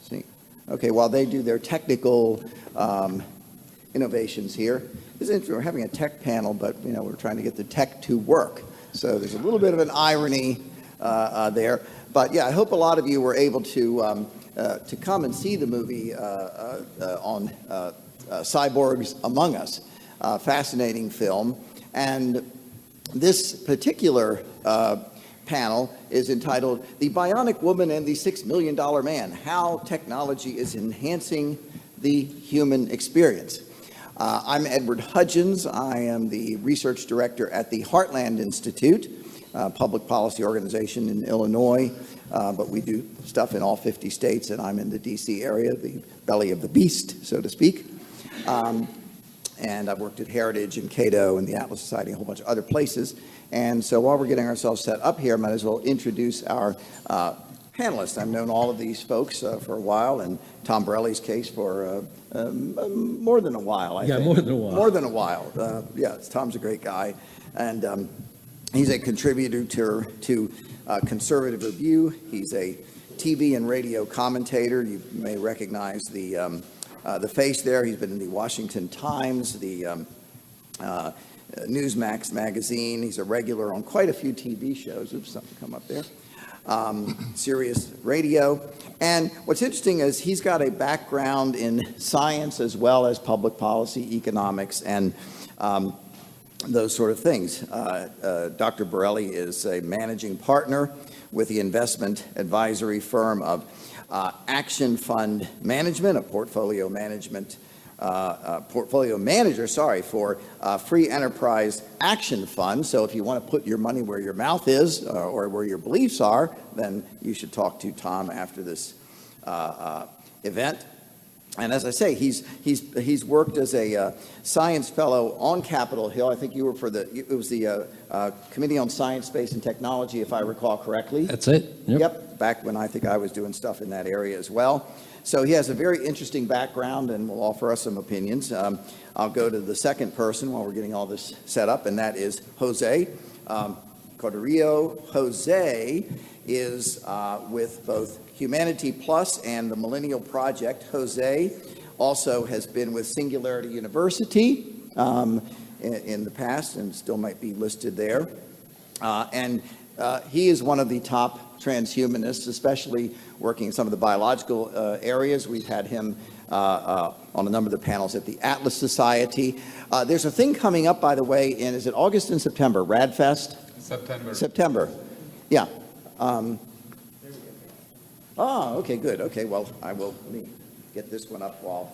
See. Okay, while they do their technical innovations here, we're having a tech panel, but we're trying to get the tech to work. So there's a little bit of an irony there. But yeah, I hope a lot of you were able to come and see the movie on Cyborgs Among Us. Fascinating film. And this particular panel is entitled The Bionic Woman and the $6 Million Man, How Technology is Enhancing the Human Experience. I'm Edward Hudgins. I am the research director at the Heartland Institute, public policy organization in Illinois, but we do stuff in all 50 states, and I'm in the DC area, the belly of the beast, so to speak. And I've worked at Heritage and Cato and the Atlas Society and a whole bunch of other places. And so while we're getting ourselves set up here, I might as well introduce our panelists. I've known all of these folks for a while, and Tom Borelli's case for more than a while, I think. More than a while. More than a while. Tom's a great guy. And he's a contributor to Conservative Review. He's a TV and radio commentator. You may recognize the face there. He's been in the Washington Times, the Newsmax magazine. He's a regular on quite a few TV shows. Oops, something come up there. Sirius Radio. And what's interesting is he's got a background in science as well as public policy, economics, and those sort of things. Dr. Borelli is a managing partner with the investment advisory firm of Action Fund Management, a portfolio manager, for Free Enterprise Action Fund. So if you want to put your money where your mouth is or where your beliefs are, then you should talk to Tom after this event. And as I say, he's worked as a science fellow on Capitol Hill. I think you were for it was the Committee on Science, Space, and Technology, if I recall correctly. That's it. Yep, back when I think I was doing stuff in that area as well. So he has a very interesting background and will offer us some opinions. I'll go to the second person while we're getting all this set up, and that is Jose Cordeiro. Jose is with both HumanityPlus and the Millennium Project. Jose also has been with Singularity University in the past and still might be listed there. And he is one of the top transhumanists, especially working in some of the biological areas. We've had him on a number of the panels at the Atlas Society. There's a thing coming up, by the way, is it August and September? RADFest? September. Yeah. Okay, good. Okay, well, let me get this one up while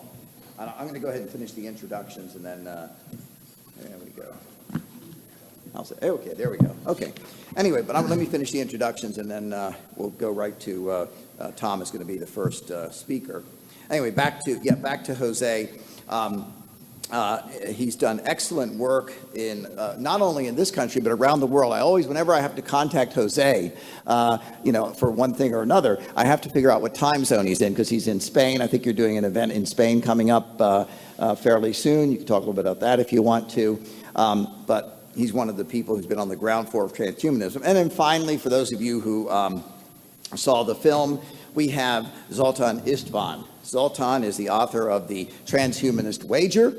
I'm going to go ahead and finish the introductions, and then there we go. Okay, there we go. Okay. Anyway, but let me finish the introductions, and then we'll go right to Tom is going to be the first speaker. Anyway, back to Jose. He's done excellent work in not only in this country but around the world. Whenever I have to contact Jose, for one thing or another, I have to figure out what time zone he's in, because he's in Spain. I think you're doing an event in Spain coming up fairly soon. You can talk a little bit about that if you want to. But he's one of the people who's been on the ground floor of transhumanism. And then finally, for those of you who saw the film, we have Zoltan Istvan. Zoltan is the author of The Transhumanist Wager,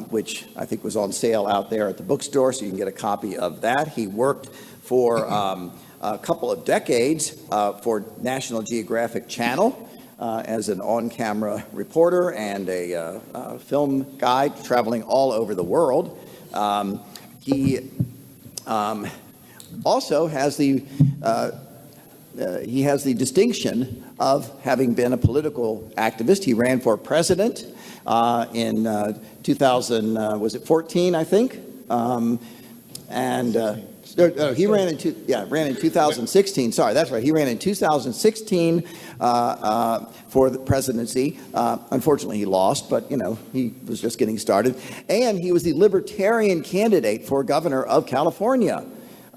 which I think was on sale out there at the bookstore, so you can get a copy of that. He worked for a couple of decades for National Geographic Channel as an on-camera reporter and a film guide traveling all over the world. He also has the distinction of having been a political activist. He ran for president in 2014, I think, he ran in 2016. Sorry, that's right. He ran in 2016 for the presidency. Unfortunately, he lost, but he was just getting started. And he was the Libertarian candidate for governor of California.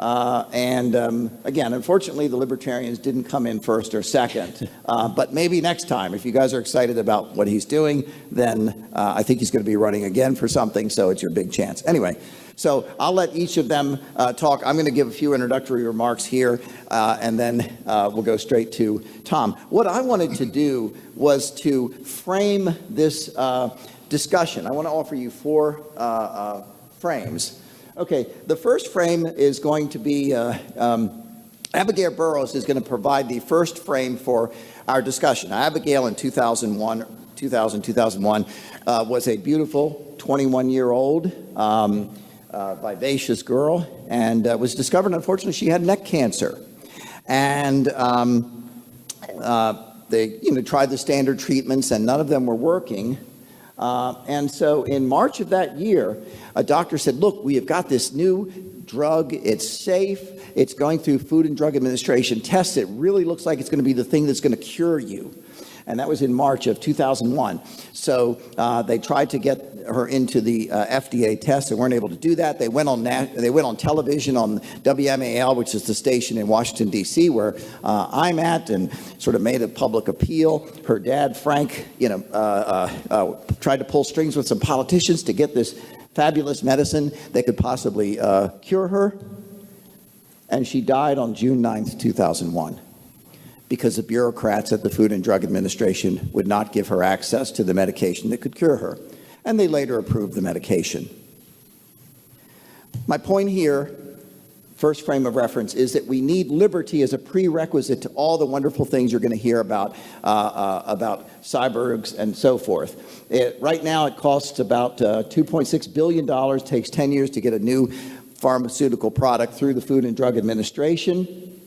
Again, unfortunately, the libertarians didn't come in first or second. But maybe next time, if you guys are excited about what he's doing, then I think he's going to be running again for something, so it's your big chance. Anyway, so I'll let each of them talk. I'm going to give a few introductory remarks here, and then we'll go straight to Tom. What I wanted to do was to frame this discussion. I want to offer you 4 frames. Okay, the first frame is going to be, Abigail Burroughs is going to provide the first frame for our discussion. Abigail in 2001, was a beautiful 21-year-old vivacious girl, and was discovered, unfortunately, she had neck cancer. And they tried the standard treatments, and none of them were working. And so in March of that year, a doctor said, look, we have got this new drug. It's safe. It's going through Food and Drug Administration tests. It really looks like it's going to be the thing that's going to cure you. And that was in March of 2001. So they tried to get her into the FDA test. They weren't able to do that. They went on television on WMAL, which is the station in Washington, D.C., where I'm at, and sort of made a public appeal. Her dad, Frank, tried to pull strings with some politicians to get this fabulous medicine that could possibly cure her. And she died on June 9th, 2001. Because the bureaucrats at the Food and Drug Administration would not give her access to the medication that could cure her. And they later approved the medication. My point here, first frame of reference, is that we need liberty as a prerequisite to all the wonderful things you're going to hear about cyborgs and so forth. Right now it costs about $2.6 billion, takes 10 years to get a new pharmaceutical product through the Food and Drug Administration.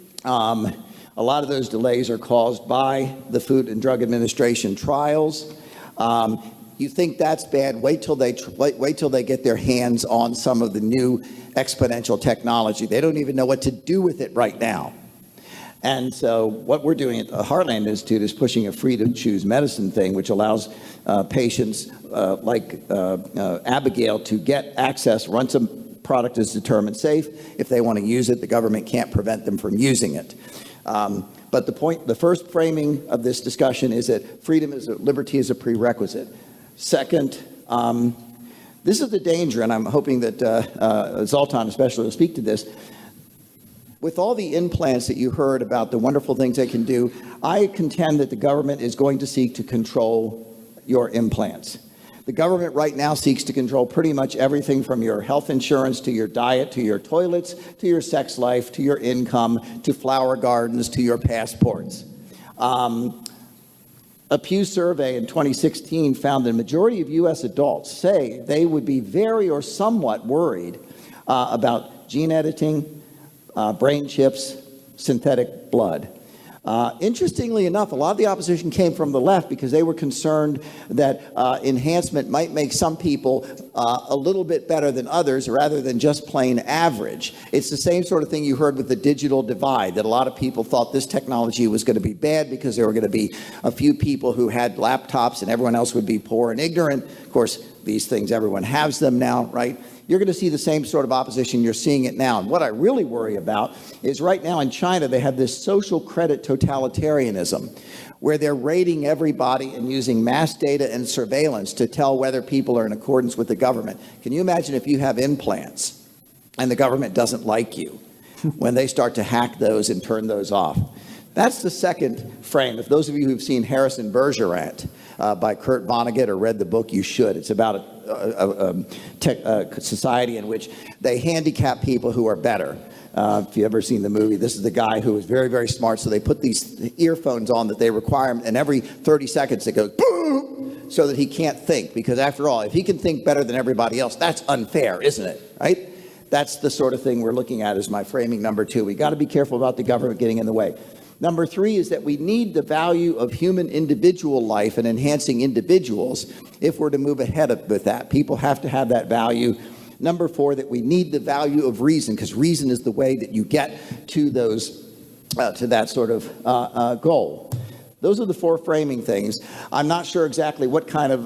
A lot of those delays are caused by the Food and Drug Administration trials. You think that's bad? Wait till they get their hands on some of the new exponential technology. They don't even know what to do with it right now. And so what we're doing at the Heartland Institute is pushing a freedom to choose medicine thing, which allows patients like Abigail to get access once a product is determined safe. If they want to use it, the government can't prevent them from using it. But the first framing of this discussion is that liberty is a prerequisite. Second, this is the danger, and I'm hoping that Zoltan especially will speak to this. With all the implants that you heard about the wonderful things they can do, I contend that the government is going to seek to control your implants. The government right now seeks to control pretty much everything from your health insurance to your diet, to your toilets, to your sex life, to your income, to flower gardens, to your passports. A Pew survey in 2016 found that a majority of U.S. adults say they would be very or somewhat worried about gene editing, brain chips, synthetic blood. Interestingly enough, a lot of the opposition came from the left because they were concerned that enhancement might make some people a little bit better than others rather than just plain average. It's the same sort of thing you heard with the digital divide, that a lot of people thought this technology was going to be bad because there were going to be a few people who had laptops and everyone else would be poor and ignorant. Of course, these things, everyone has them now, right? You're going to see the same sort of opposition. You're seeing it now. And what I really worry about is right now in China, they have this social credit totalitarianism where they're raiding everybody and using mass data and surveillance to tell whether people are in accordance with the government. Can you imagine if you have implants and the government doesn't like you when they start to hack those and turn those off? That's the second frame. If those of you who've seen Harrison Bergeron by Kurt Vonnegut or read the book, you should. It's about a society in which they handicap people who are better. If you've ever seen the movie, this is the guy who is very, very smart. So they put these earphones on that they require, and every 30 seconds it goes boom, so that he can't think. Because after all, if he can think better than everybody else, that's unfair, isn't it? Right? That's the sort of thing we're looking at as my framing number 2. We got to be careful about the government getting in the way. Number 3 is that we need the value of human individual life and enhancing individuals if we're to move ahead with that. People have to have that value. Number 4, that we need the value of reason, because reason is the way that you get to those, to that sort of goal. those are the four framing things. I'm not sure exactly what kind of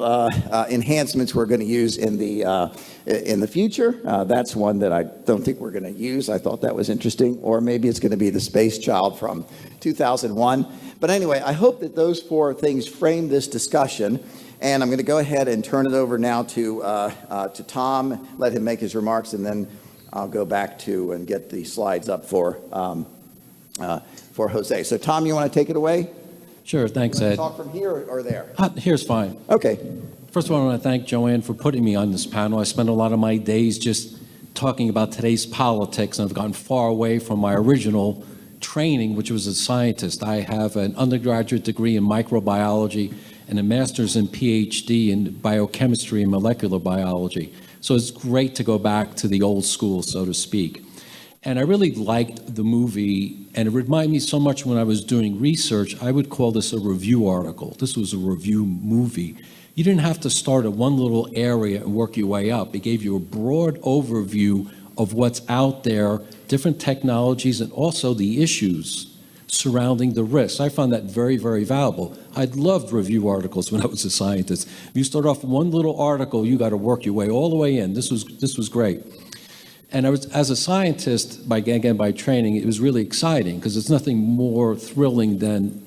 enhancements we're going to use in the future. That's one that I don't think we're going to use. I thought that was interesting. Or maybe it's going to be the space child from 2001. But anyway, I hope that those four things frame this discussion. And I'm going to go ahead and turn it over now to Tom, let him make his remarks, and then I'll go back to and get the slides up for Jose. So Tom, you want to take it away? Sure, thanks, Ed. Talk from here or there? Here's fine. Okay. First of all, I want to thank Joanne for putting me on this panel. I spent a lot of my days just talking about today's politics, and I've gotten far away from my original training, which was a scientist. I have an undergraduate degree in microbiology and a master's and PhD in biochemistry and molecular biology. So it's great to go back to the old school, so to speak. And I really liked the movie, and it reminded me so much when I was doing research. I would call this a review article. This was a review movie. You didn't have to start at one little area and work your way up. It gave you a broad overview of what's out there, different technologies, and also the issues surrounding the risks. I found that very, very valuable. I loved review articles when I was a scientist. If you start off one little article, you got to work your way all the way in. This was great. And I was, as a scientist, by training, it was really exciting because there's nothing more thrilling than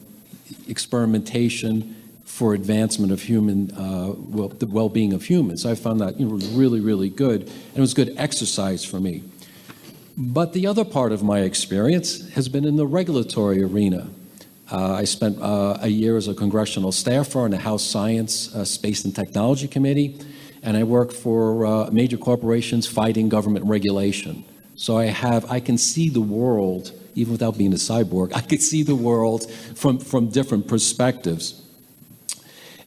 experimentation for advancement of human, the well-being of humans. I found that was really, really good, and it was good exercise for me. But the other part of my experience has been in the regulatory arena. I spent a year as a congressional staffer on the House Science, Space and Technology Committee, and I worked for major corporations fighting government regulation. So I can see the world, even without being a cyborg, I could see the world from different perspectives.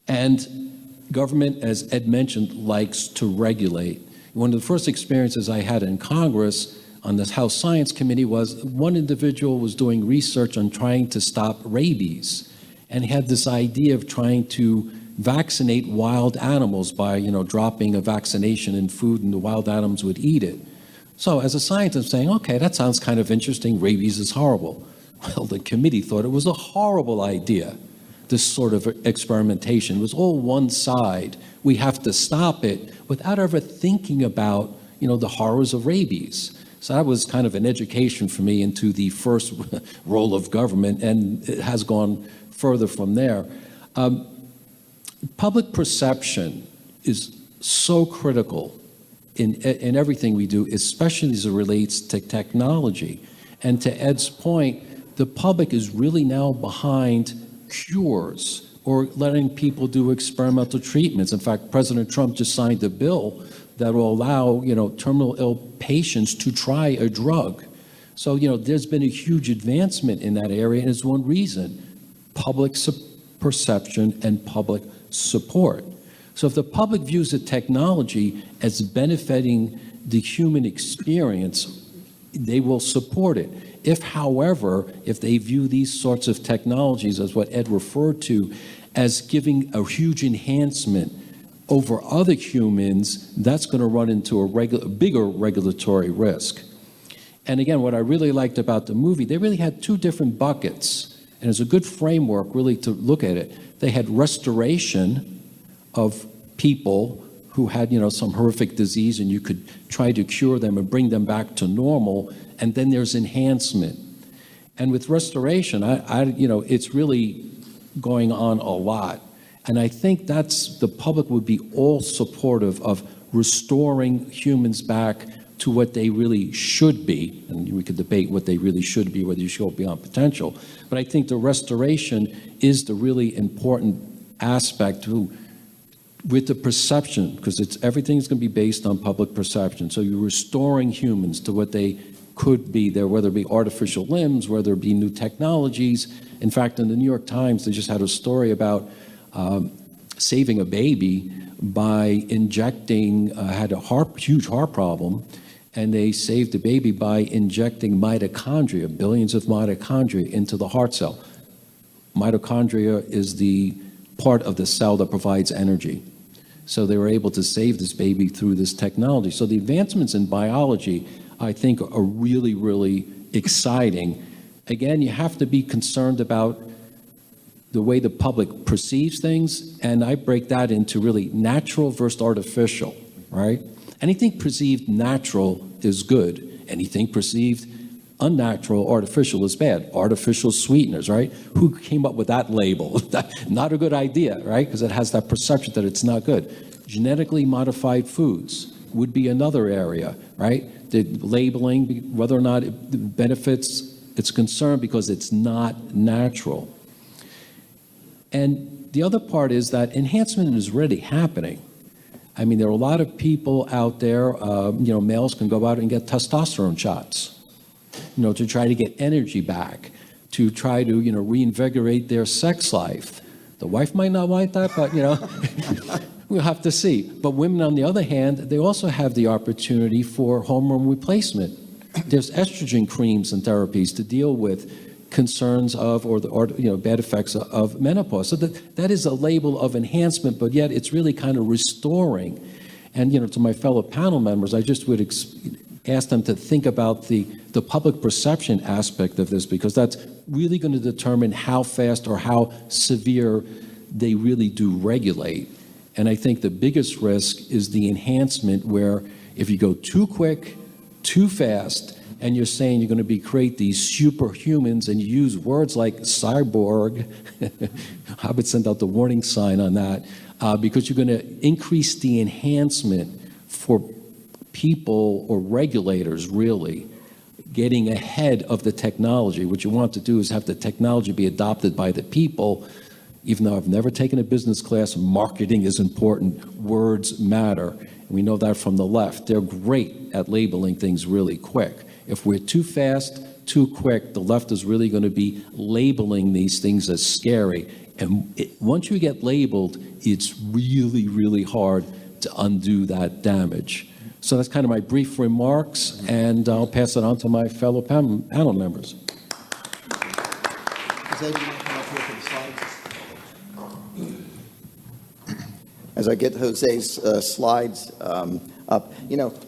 And government, as Ed mentioned, likes to regulate. One of the first experiences I had in Congress on this House Science Committee was one individual was doing research on trying to stop rabies, and he had this idea of trying to vaccinate wild animals by, dropping a vaccination in food, and the wild animals would eat it. So as a scientist, saying, okay, that sounds kind of interesting. Rabies is horrible. Well, the committee thought it was a horrible idea. This sort of experimentation was all one side. We have to stop it without ever thinking about, the horrors of rabies. So that was kind of an education for me into the first role of government, and it has gone further from there. Public perception is so critical in everything we do, especially as it relates to technology. And to Ed's point, the public is really now behind cures or letting people do experimental treatments. In fact, President Trump just signed a bill that will allow, terminal ill patients to try a drug. So, there's been a huge advancement in that area, and it's one reason: public perception and public support. So if the public views the technology as benefiting the human experience, they will support it. If, however, if they view these sorts of technologies, as what Ed referred to, as giving a huge enhancement over other humans, that's going to run into a bigger regulatory risk. And again, what I really liked about the movie, they really had two different buckets, and it's a good framework really to look at it. They had restoration of people who had, some horrific disease, and you could try to cure them and bring them back to normal. And then there's enhancement. And with restoration, it's really going on a lot. And I think the public would be all supportive of restoring humans back to what they really should be. And we could debate what they really should be, whether you should go beyond potential. But I think the restoration is the really important aspect with the perception, because everything's going to be based on public perception. So you're restoring humans to what they could be there, whether it be artificial limbs, whether it be new technologies. In fact, in the New York Times, they just had a story about saving a baby by injecting, had a huge heart problem, and they saved the baby by injecting mitochondria, billions of mitochondria into the heart cell. Mitochondria is the part of the cell that provides energy. So they were able to save this baby through this technology. So the advancements in biology, I think, are really, really exciting. Again, you have to be concerned about the way the public perceives things, and I break that into really natural versus artificial, right? Anything perceived natural is good. Anything perceived unnatural, artificial is bad. Artificial sweeteners, right? Who came up with that label? Not a good idea, right? Because it has that perception that it's not good. Genetically modified foods would be another area, right? The labeling, whether or not it benefits, it's concerned because it's not natural. And the other part is that enhancement is already happening. I mean, there are a lot of people out there, males can go out and get testosterone shots, to try to get energy back, to try to, reinvigorate their sex life. The wife might not want that, but, we'll have to see. But women, on the other hand, they also have the opportunity for hormone replacement. There's estrogen creams and therapies to deal with concerns of or bad effects of menopause. So that is a label of enhancement, but yet it's really kind of restoring. And to my fellow panel members, I just would ask them to think about the public perception aspect of this, because that's really going to determine how fast or how severe they really do regulate. And I think the biggest risk is the enhancement, where if you go too quick, too fast, and you're saying you're going to create these superhumans, and you use words like cyborg, I would send out the warning sign on that, because you're going to increase the enhancement for people or regulators really getting ahead of the technology. What you want to do is have the technology be adopted by the people. Even though I've never taken a business class, marketing is important. Words matter. And we know that from the left. They're great at labeling things really quick. If we're too fast, too quick, the left is really going to be labeling these things as scary. And once you get labeled, it's really, really hard to undo that damage. So that's kind of my brief remarks, and I'll pass it on to my fellow panel members. As I get Jose's slides up,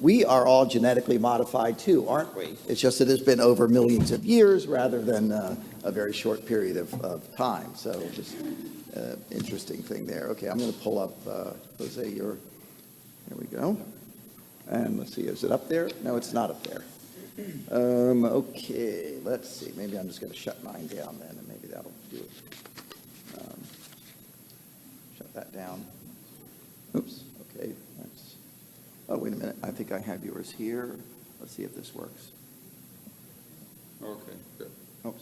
we are all genetically modified too, aren't we? It's just that it's been over millions of years rather than a very short period of time. So just interesting thing there. Okay, I'm going to pull up, Jose, here we go. And let's see, is it up there? No, it's not up there. Okay, let's see. Maybe I'm just going to shut mine down then, and maybe that'll do it. Shut that down. Oops, okay. Oh, wait a minute. I think I have yours here. Let's see if this works. Okay, good. Oops.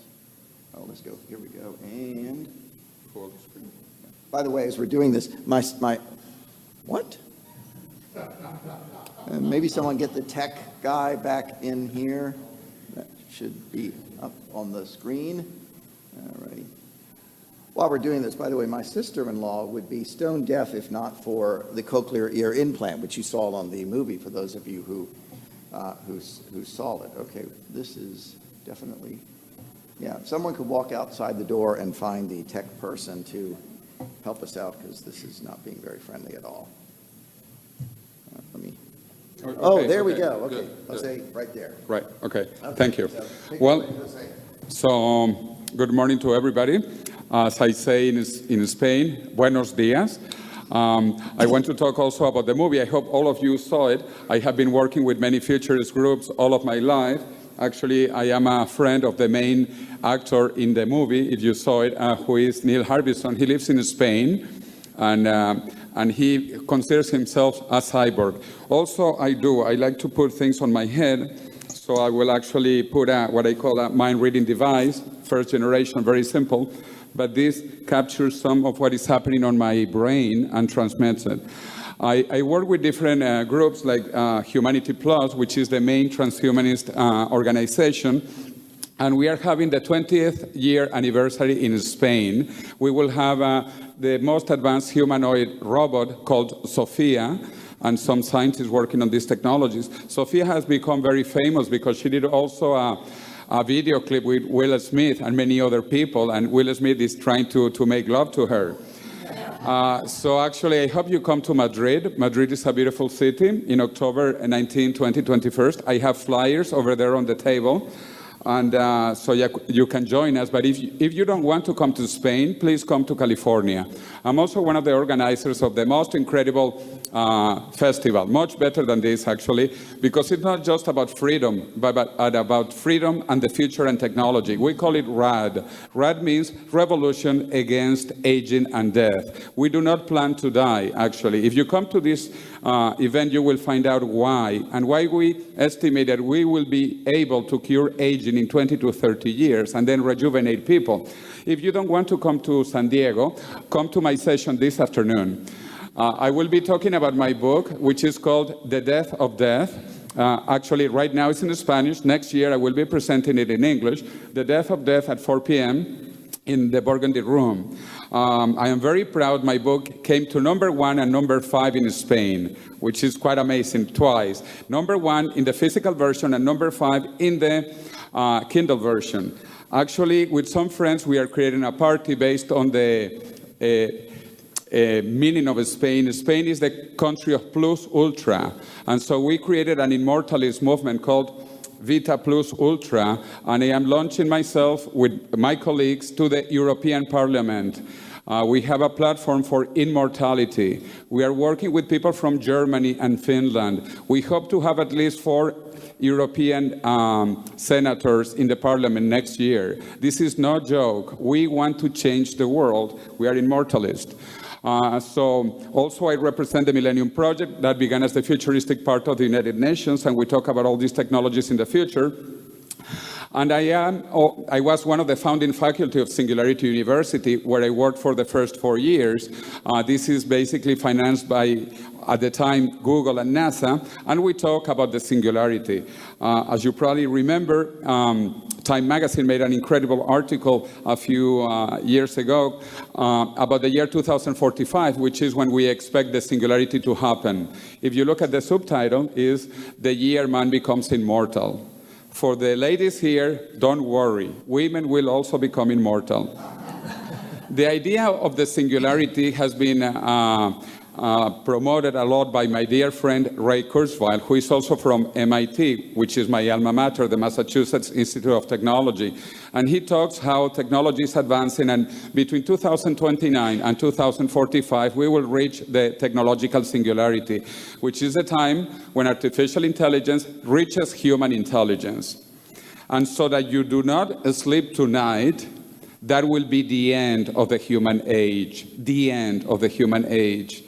Oh, let's go. Here we go. And Full screen. by the way, as we're doing this, my what? Maybe someone get the tech guy back in here. That should be up on the screen. All righty. While we're doing this, by the way, my sister-in-law would be stone deaf if not for the cochlear ear implant, which you saw on the movie, for those of you who saw it. Okay, this is definitely, yeah, if someone could walk outside the door and find the tech person to help us out, because this is not being very friendly at all. Let me. Okay, Oh, there we okay, go. Okay, good, Jose, right there. Right, okay. Okay, Thank you. so take it Well, away, Jose. So, good morning to everybody. As I say in Spain, buenos días. I want to talk also about the movie. I hope all of you saw it. I have been working with many futurist groups all of my life. Actually, I am a friend of the main actor in the movie, if you saw it, who is Neil Harbison. He lives in Spain, and he considers himself a cyborg. Also, I like to put things on my head, so I will actually put what I call a mind-reading device, first generation, very simple, but this captures some of what is happening on my brain and transmits it. I work with different groups like HumanityPlus, which is the main transhumanist organization, and we are having the 20th year anniversary in Spain. We will have the most advanced humanoid robot called Sophia, and some scientists working on these technologies. Sophia has become very famous because she did also a video clip with Will Smith and many other people, and Will Smith is trying to make love to her. So actually, I hope you come to Madrid. Madrid is a beautiful city. In October 19, 20, 21st, I have flyers over there on the table. And so you can join us. But if you don't want to come to Spain, please come to California. I'm also one of the organizers of the most incredible festival, much better than this, actually, because it's not just about freedom, but about freedom and the future and technology. We call it RAD. RAD means Revolution Against Aging and Death. We do not plan to die, actually. If you come to this event, you will find out why, and why we estimate that we will be able to cure aging in 20 to 30 years and then rejuvenate people. If you don't want to come to San Diego, come to my session this afternoon. I will be talking about my book, which is called The Death of Death. Actually, right now it's in Spanish. Next year, I will be presenting it in English. The Death of Death at 4 p.m. in the Burgundy Room. I am very proud my book came to #1 and #5 in Spain, which is quite amazing, twice. #1 in the physical version and #5 in the Kindle version. Actually, with some friends, we are creating a party based on the meaning of Spain. Spain is the country of plus ultra. And so we created an immortalist movement called Vita Plus Ultra, and I am launching myself with my colleagues to the European Parliament. We have a platform for immortality. We are working with people from Germany and Finland. We hope to have at least 4 European senators in the parliament next year. This is no joke. We want to change the world. We are immortalists. So also I represent the Millennium Project that began as the futuristic part of the United Nations, and we talk about all these technologies in the future. And I was one of the founding faculty of Singularity University, where I worked for the first 4 years. This is basically financed by, at the time, Google and NASA, and we talk about the singularity. As you probably remember, Time magazine made an incredible article a few years ago about the year 2045, which is when we expect the singularity to happen. If you look at the subtitle, is the year man becomes immortal. For the ladies here, don't worry. Women will also become immortal. The idea of the singularity has been promoted a lot by my dear friend Ray Kurzweil, who is also from MIT, which is my alma mater, the Massachusetts Institute of Technology. And he talks how technology is advancing, and between 2029 and 2045, we will reach the technological singularity, which is the time when artificial intelligence reaches human intelligence. And so that you do not sleep tonight, that will be the end of the human age, the end of the human age.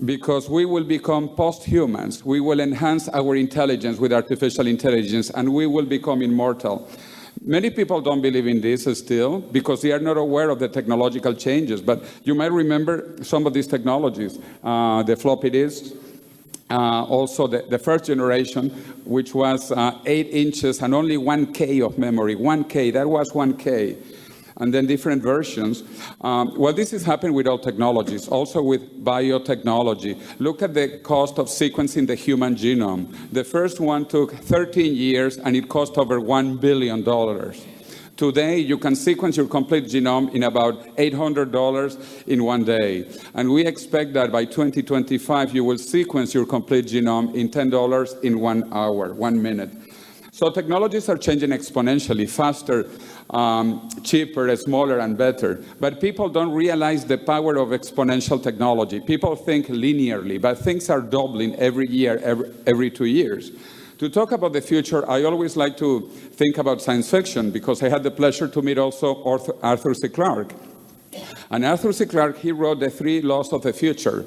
Because we will become post-humans. We will enhance our intelligence with artificial intelligence, and we will become immortal. Many people don't believe in this still because they are not aware of the technological changes. But you might remember some of these technologies, the floppy disks, also the first generation, which was 8 inches and only 1K of memory. 1K, that was 1K. And then different versions. Well, this is happening with all technologies, also with biotechnology. Look at the cost of sequencing the human genome. The first one took 13 years, and it cost over $1 billion. Today, you can sequence your complete genome in about $800 in 1 day. And we expect that by 2025, you will sequence your complete genome in $10 in 1 hour, 1 minute. So technologies are changing exponentially, faster, cheaper, smaller, and better. But people don't realize the power of exponential technology. People think linearly, but things are doubling every year, every 2 years. To talk about the future, I always like to think about science fiction, because I had the pleasure to meet also Arthur C. Clarke. And Arthur C. Clarke, he wrote the 3 laws of the future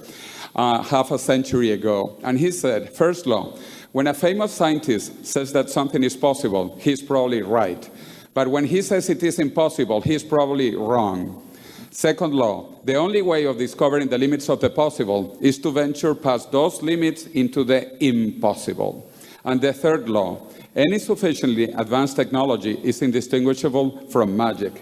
half a century ago. And he said, first law, when a famous scientist says that something is possible, he's probably right. But when he says it is impossible, he's probably wrong. Second law, the only way of discovering the limits of the possible is to venture past those limits into the impossible. And the third law, any sufficiently advanced technology is indistinguishable from magic.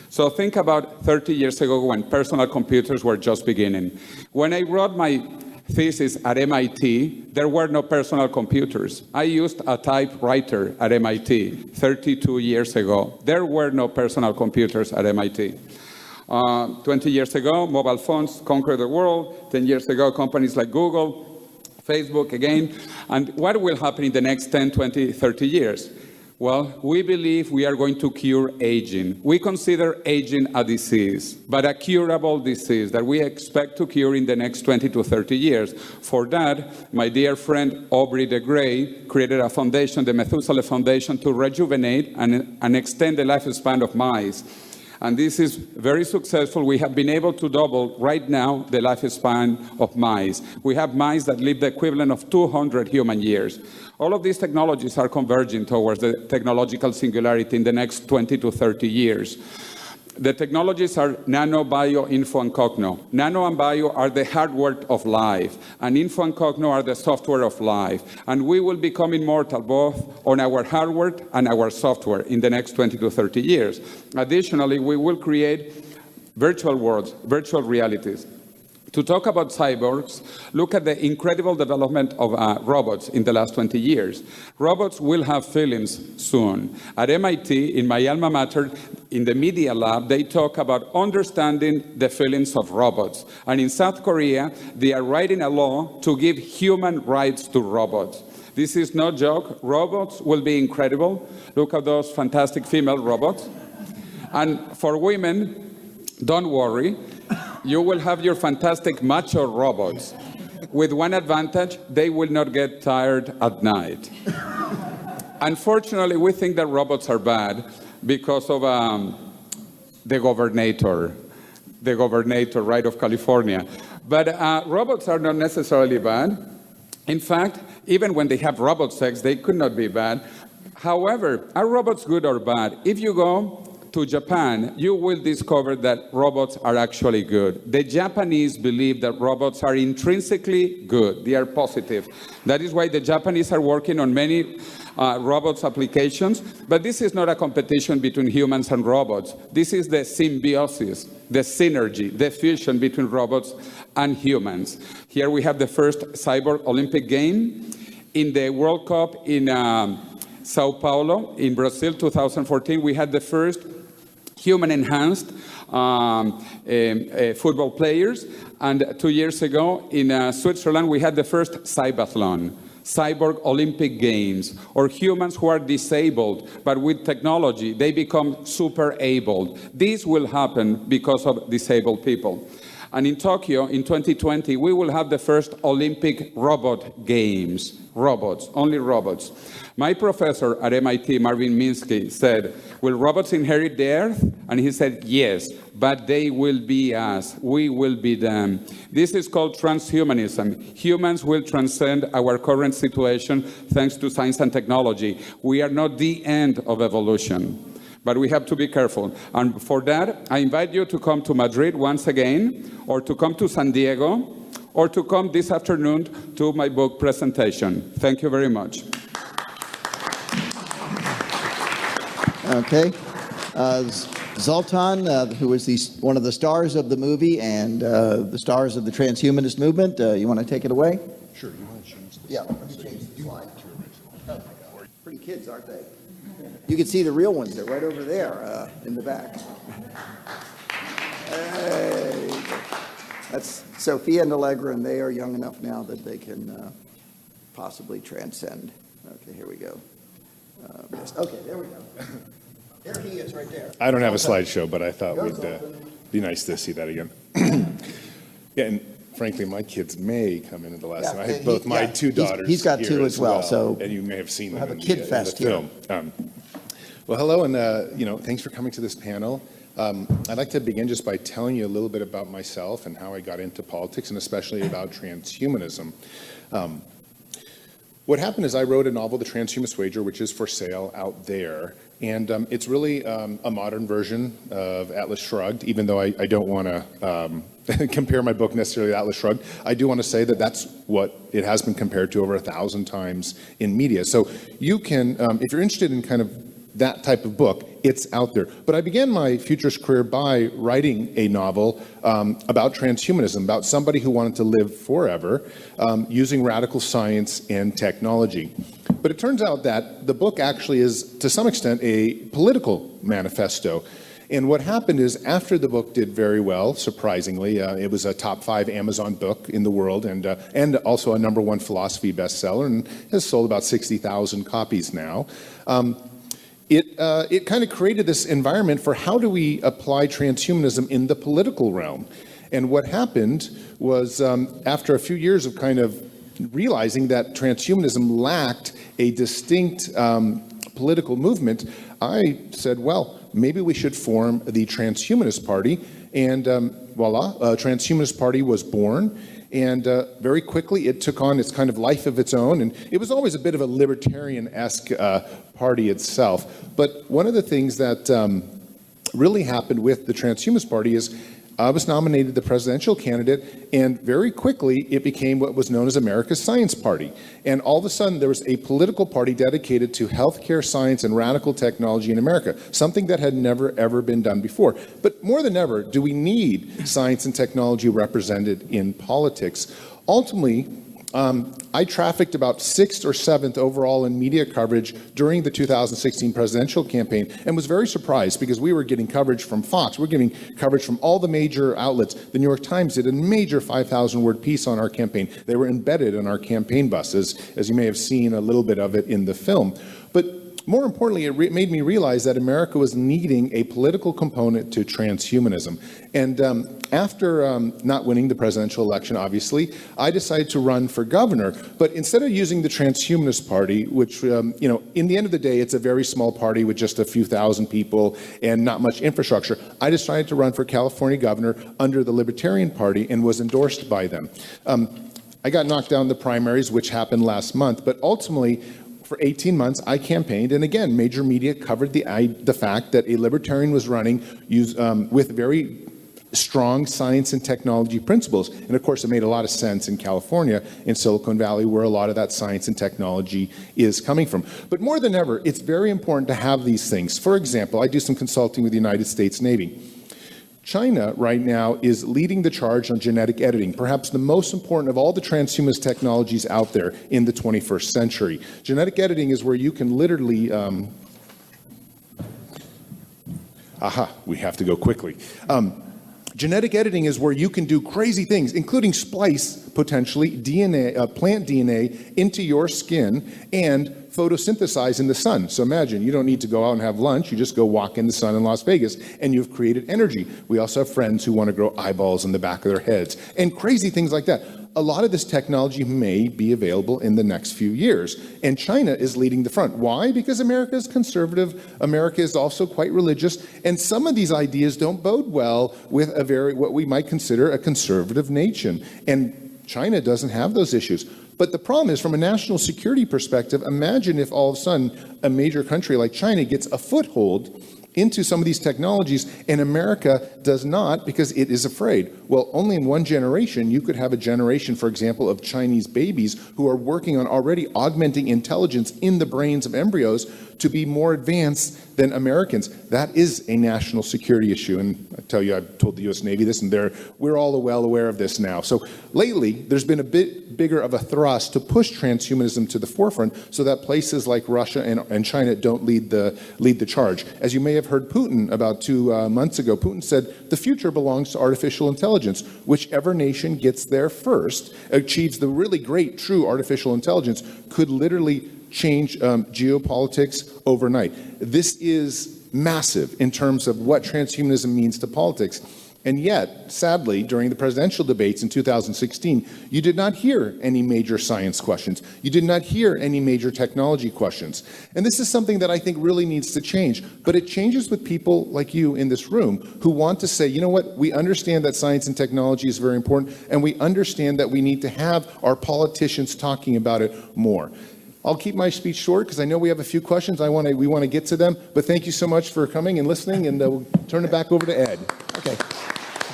So think about 30 years ago when personal computers were just beginning. When I wrote my thesis at MIT, there were no personal computers. I used a typewriter at MIT 32 years ago. There were no personal computers at MIT. 20 years ago, mobile phones conquered the world. 10 years ago, companies like Google, Facebook again. And what will happen in the next 10, 20, 30 years? Well, we believe we are going to cure aging. We consider aging a disease, but a curable disease that we expect to cure in the next 20 to 30 years. For that, my dear friend Aubrey de Grey created a foundation, the Methuselah Foundation, to rejuvenate and extend the lifespan of mice. And this is very successful. We have been able to double right now the lifespan of mice. We have mice that live the equivalent of 200 human years. All of these technologies are converging towards the technological singularity in the next 20 to 30 years. The technologies are nano, bio, info, and cogno. Nano and bio are the hardware of life, and info and cogno are the software of life. And we will become immortal both on our hardware and our software in the next 20 to 30 years. Additionally, we will create virtual worlds, virtual realities. To talk about cyborgs, look at the incredible development of robots in the last 20 years. Robots will have feelings soon. At MIT, in my alma mater, in the media lab, they talk about understanding the feelings of robots. And in South Korea, they are writing a law to give human rights to robots. This is no joke. Robots will be incredible. Look at those fantastic female robots. And for women, don't worry. You will have your fantastic macho robots. With one advantage, they will not get tired at night. Unfortunately, we think that robots are bad because of the governator, right, of California. But robots are not necessarily bad. In fact, even when they have robot sex, they could not be bad. However, are robots good or bad? If you go to Japan, you will discover that robots are actually good. The Japanese believe that robots are intrinsically good. They are positive. That is why the Japanese are working on many robots applications. But this is not a competition between humans and robots. This is the symbiosis, the synergy, the fusion between robots and humans. Here we have the first cyborg Olympic game. In the World Cup in Sao Paulo, in Brazil, 2014, we had the first human-enhanced football players. And 2 years ago in Switzerland, we had the first cybathlon, cyborg Olympic Games, or humans who are disabled, but with technology, they become super-abled. This will happen because of disabled people. And in Tokyo, in 2020, we will have the first Olympic robot games. Robots, only robots. My professor at MIT, Marvin Minsky, said, will robots inherit the earth? And he said, yes, but they will be us. We will be them. This is called transhumanism. Humans will transcend our current situation thanks to science and technology. We are not the end of evolution, but we have to be careful. And for that, I invite you to come to Madrid once again, or to come to San Diego, or to come this afternoon to my book presentation. Thank you very much. Okay. Zoltan, who is one of the stars of the movie and the stars of the transhumanist movement, you want to take it away? Sure. You want to change the Yeah, let me change the slide. Oh my God. Pretty kids, aren't they? You can see the real ones. They're right over there in the back. Hey. That's Sophia and Allegra, and they are young enough now that they can possibly transcend. Okay, here we go. Okay, there we go. There he is, right there. I don't have a slideshow, but I thought we'd be nice to see that again. Yeah, and frankly, my kids may come into the last time. I have both my two daughters. He's got two as well, so and you may have seen them have a in kid the fest film. Well, hello, and thanks for coming to this panel. I'd like to begin just by telling you a little bit about myself and how I got into politics, and especially about transhumanism. What happened is I wrote a novel, The Transhumanist Wager, which is for sale out there. And it's really a modern version of Atlas Shrugged, even though I don't want to compare my book necessarily to Atlas Shrugged. I do want to say that that's what it has been compared to over 1,000 times in media. So you can, if you're interested in kind of that type of book, it's out there. But I began my futurist career by writing a novel about transhumanism, about somebody who wanted to live forever using radical science and technology. But it turns out that the book actually is, to some extent, a political manifesto. And what happened is, after the book did very well, surprisingly, it was a top 5 Amazon book in the world, and also a #1 philosophy bestseller, and has sold about 60,000 copies now. it kind of created this environment for how do we apply transhumanism in the political realm. And what happened was after a few years of kind of realizing that transhumanism lacked a distinct political movement, I said, well, maybe we should form the Transhumanist Party. And voila, a Transhumanist Party was born. And very quickly, it took on its kind of life of its own. And it was always a bit of a libertarian-esque party itself. But one of the things that really happened with the Transhumanist Party is I was nominated the presidential candidate, and very quickly it became what was known as America's Science Party. And all of a sudden there was a political party dedicated to healthcare science and radical technology in America, something that had never ever been done before. But more than ever, do we need science and technology represented in politics? Ultimately, I trafficked about 6th or 7th overall in media coverage during the 2016 presidential campaign and was very surprised because we were getting coverage from Fox. We're getting coverage from all the major outlets. The New York Times did a major 5,000-word piece on our campaign. They were embedded in our campaign buses, as you may have seen a little bit of it in the film. But more importantly, it made me realize that America was needing a political component to transhumanism. And after not winning the presidential election, obviously, I decided to run for governor. But instead of using the Transhumanist Party, which, in the end of the day, it's a very small party with just a few thousand people and not much infrastructure, I decided to run for California governor under the Libertarian Party and was endorsed by them. I got knocked down in the primaries, which happened last month, but ultimately, for 18 months, I campaigned, and again, major media covered the fact that a libertarian was running with very strong science and technology principles. And of course, it made a lot of sense in California, in Silicon Valley, where a lot of that science and technology is coming from. But more than ever, it's very important to have these things. For example, I do some consulting with the United States Navy. China right now is leading the charge on genetic editing, perhaps the most important of all the transhumanist technologies out there in the 21st century. Genetic editing is where you can literally, we have to go quickly. Genetic editing is where you can do crazy things, including splice, potentially, plant DNA into your skin and photosynthesize in the sun. So imagine, you don't need to go out and have lunch, you just go walk in the sun in Las Vegas, and you've created energy. We also have friends who want to grow eyeballs in the back of their heads, and crazy things like that. A lot of this technology may be available in the next few years, and China is leading the front. Why? Because America is conservative, America is also quite religious, and some of these ideas don't bode well with what we might consider a conservative nation. And China doesn't have those issues. But the problem is, from a national security perspective, imagine if all of a sudden a major country like China gets a foothold into some of these technologies and America does not because it is afraid. Well, only in one generation, you could have a generation, for example, of Chinese babies who are working on already augmenting intelligence in the brains of embryos to be more advanced than Americans. That is a national security issue. And I tell you, I've told the U.S. Navy this, and we're all well aware of this now. So lately, there's been a bit bigger of a thrust to push transhumanism to the forefront so that places like Russia and China don't lead the charge. As you may have heard Putin about 2 months ago, Putin said the future belongs to artificial intelligence. Whichever nation gets there first, achieves the really great, true artificial intelligence, could literally change geopolitics overnight. This is massive in terms of what transhumanism means to politics. And yet, sadly, during the presidential debates in 2016, you did not hear any major science questions. You did not hear any major technology questions. And this is something that I think really needs to change. But it changes with people like you in this room who want to say, you know what, we understand that science and technology is very important, and we understand that we need to have our politicians talking about it more. I'll keep my speech short because I know we have a few questions. We want to get to them. But thank you so much for coming and listening, and we'll turn it back over to Ed. Okay.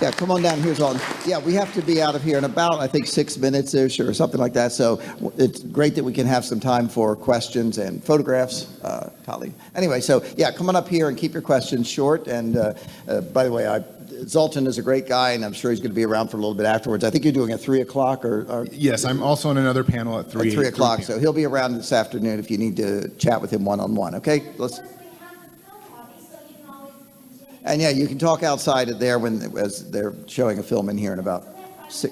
Yeah, come on down here, Zoltan. Yeah, we have to be out of here in about, I think, 6 minutes-ish or something like that. So it's great that we can have some time for questions and photographs, colleague. Anyway, so yeah, come on up here and keep your questions short. And by the way, Zoltan is a great guy, and I'm sure he's going to be around for a little bit afterwards. I think you're doing at 3 o'clock or Yes, I'm also on another panel at 3. At 3 o'clock, so he'll be around this afternoon if you need to chat with him one-on-one, okay? And yeah, you can talk outside of there as they're showing a film in here in about 6.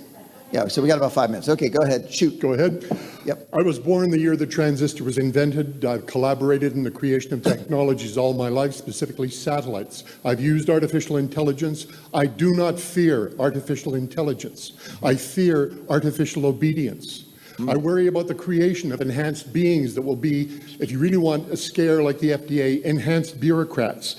Yeah, so we got about 5 minutes. Okay, go ahead, shoot. Go ahead. Yep. I was born the year the transistor was invented. I've collaborated in the creation of technologies all my life, specifically satellites. I've used artificial intelligence. I do not fear artificial intelligence. I fear artificial obedience. I worry about the creation of enhanced beings that will be, if you really want a scare like the FDA, enhanced bureaucrats,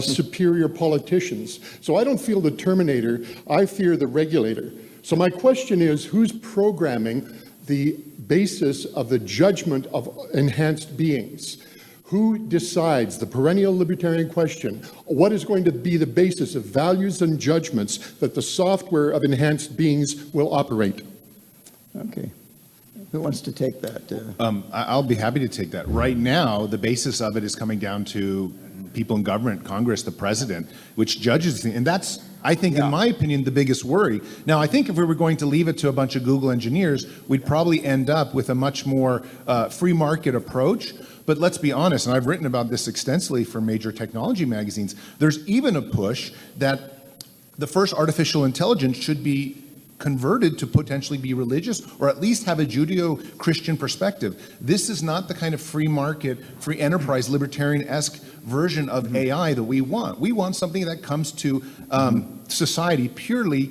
superior politicians. So I don't feel the Terminator, I fear the regulator. So my question is, who's programming the basis of the judgment of enhanced beings? Who decides the perennial libertarian question? What is going to be the basis of values and judgments that the software of enhanced beings will operate? Okay. Who wants to take that? I'll be happy to take that. Right now, the basis of it is coming down to people in government, Congress, the president, which judges, and that's, I think, in my opinion, the biggest worry. Now, I think if we were going to leave it to a bunch of Google engineers, we'd probably end up with a much more free market approach. But let's be honest, and I've written about this extensively for major technology magazines, there's even a push that the first artificial intelligence should be converted to potentially be religious or at least have a Judeo-Christian perspective. This is not the kind of free market, free enterprise, libertarian-esque version of AI that we want. We want something that comes to society purely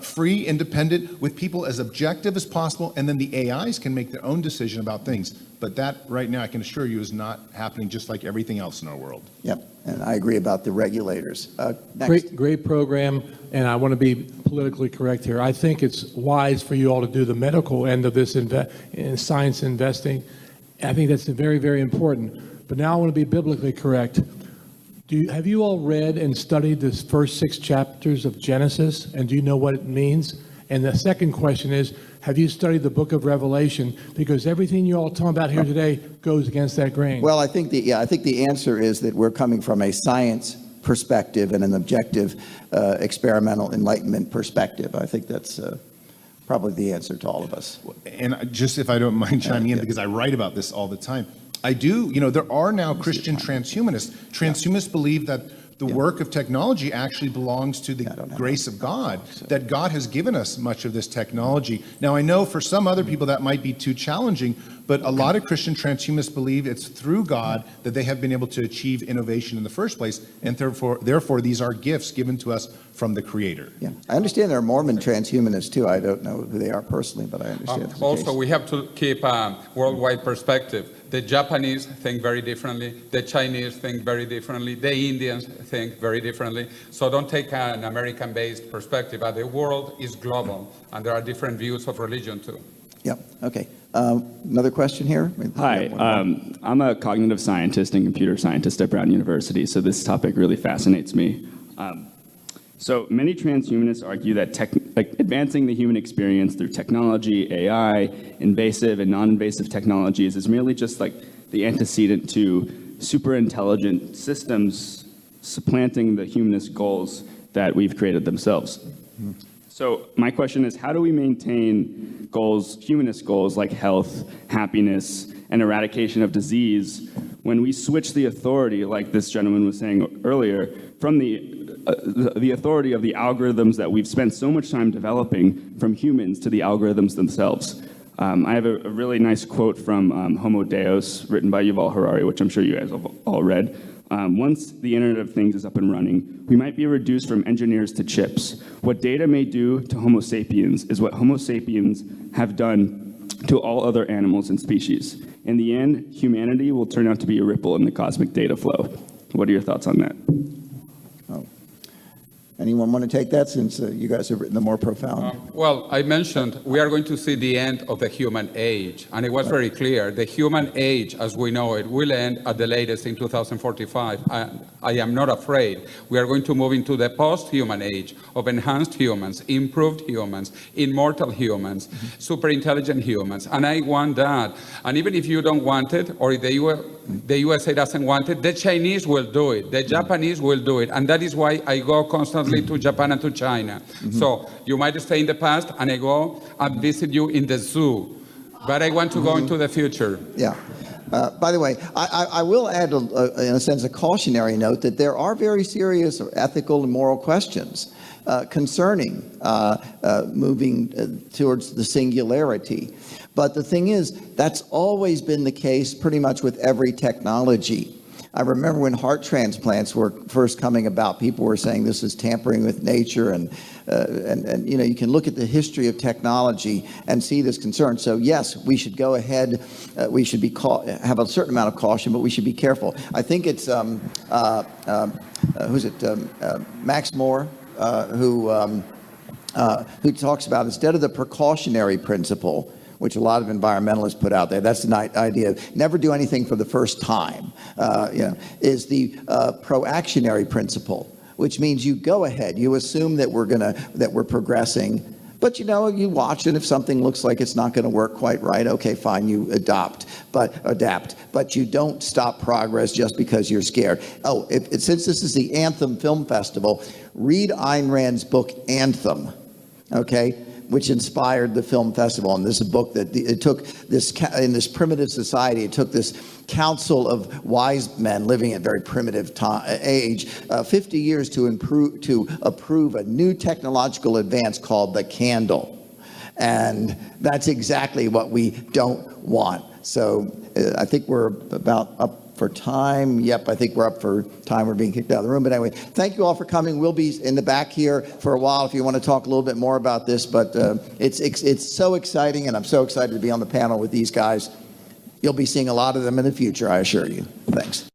free, independent, with people as objective as possible, and then the AIs can make their own decision about things. But that, right now, I can assure you, is not happening, just like everything else in our world. Yep, and I agree about the regulators. Next. Great program, and I want to be politically correct here. I think it's wise for you all to do the medical end of this in science investing. I think that's very, very important. But now I want to be biblically correct. Have you all read and studied the first 6 chapters of Genesis, and do you know what it means? And the second question is, have you studied the book of Revelation? Because everything you all talking about here today goes against that grain. Well, I think the answer is that we're coming from a science perspective and an objective experimental enlightenment perspective. I think that's probably the answer to all of us. And just, if I don't mind chiming in, because I write about this all the time, I do, there are now Christian transhumanists. Transhumanists believe that the work of technology actually belongs to the grace of God, that God has given us much of this technology. Now, I know for some other people that might be too challenging, but a lot of Christian transhumanists believe it's through God that they have been able to achieve innovation in the first place, and therefore these are gifts given to us from the Creator. Yeah, I understand there are Mormon transhumanists too. I don't know who they are personally, but I understand. Also, we have to keep a worldwide perspective. The Japanese think very differently. The Chinese think very differently. The Indians think very differently. So don't take an American-based perspective. The world is global, and there are different views of religion too. Yep. Okay. Another question here. Hi. I'm a cognitive scientist and computer scientist at Brown University, so this topic really fascinates me. So many transhumanists argue that advancing the human experience through technology, AI, invasive and non-invasive technologies is merely just like the antecedent to super intelligent systems supplanting the humanist goals that we've created themselves. So my question is, how do we maintain goals, humanist goals like health, happiness, and eradication of disease when we switch the authority, like this gentleman was saying earlier, from the authority of the algorithms that we've spent so much time developing from humans to the algorithms themselves? I have a really nice quote from Homo Deus, written by Yuval Harari, which I'm sure you guys have all read. Once the Internet of Things is up and running, we might be reduced from engineers to chips. What data may do to Homo sapiens is what Homo sapiens have done to all other animals and species. In the end, humanity will turn out to be a ripple in the cosmic data flow. What are your thoughts on that? Anyone want to take that, since you guys have written the more profound? Well, I mentioned we are going to see the end of the human age, and it was very clear. The human age, as we know it, will end at the latest in 2045. I am not afraid. We are going to move into the post-human age of enhanced humans, improved humans, immortal humans, super intelligent humans, and I want that. And even if you don't want it, or if the USA doesn't want it, the Chinese will do it, the Japanese will do it, and that is why I go constantly to Japan and to China. So you might stay in the past, and I go and visit you in the zoo, but I want to go into the future. Yeah. By the way, I will add, in a sense, a cautionary note that there are very serious ethical and moral questions concerning moving towards the singularity. But the thing is, that's always been the case pretty much with every technology. I remember when heart transplants were first coming about, people were saying this is tampering with nature, and you know, you can look at the history of technology and see this concern. So yes, we should go ahead. We should be have a certain amount of caution, but we should be careful. I think it's who's it? Max Moore, who talks about, instead of the precautionary principle, which a lot of environmentalists put out there, that's the idea of never do anything for the first time, is the proactionary principle, which means you go ahead, you assume that we're progressing, but you watch, and if something looks like it's not going to work quite right, okay, fine, you adapt, but you don't stop progress just because you're scared. Oh, since this is the Anthem Film Festival, read Ayn Rand's book Anthem, okay, which inspired the film festival. And this is a book that it took this, in this primitive society, it took this council of wise men living at very primitive age, 50 years to approve a new technological advance called the candle. And that's exactly what we don't want. So I think we're about up for time. Yep, I think we're up for time. We're being kicked out of the room. But anyway, thank you all for coming. We'll be in the back here for a while if you want to talk a little bit more about this. But it's so exciting, and I'm so excited to be on the panel with these guys. You'll be seeing a lot of them in the future, I assure you. Thanks.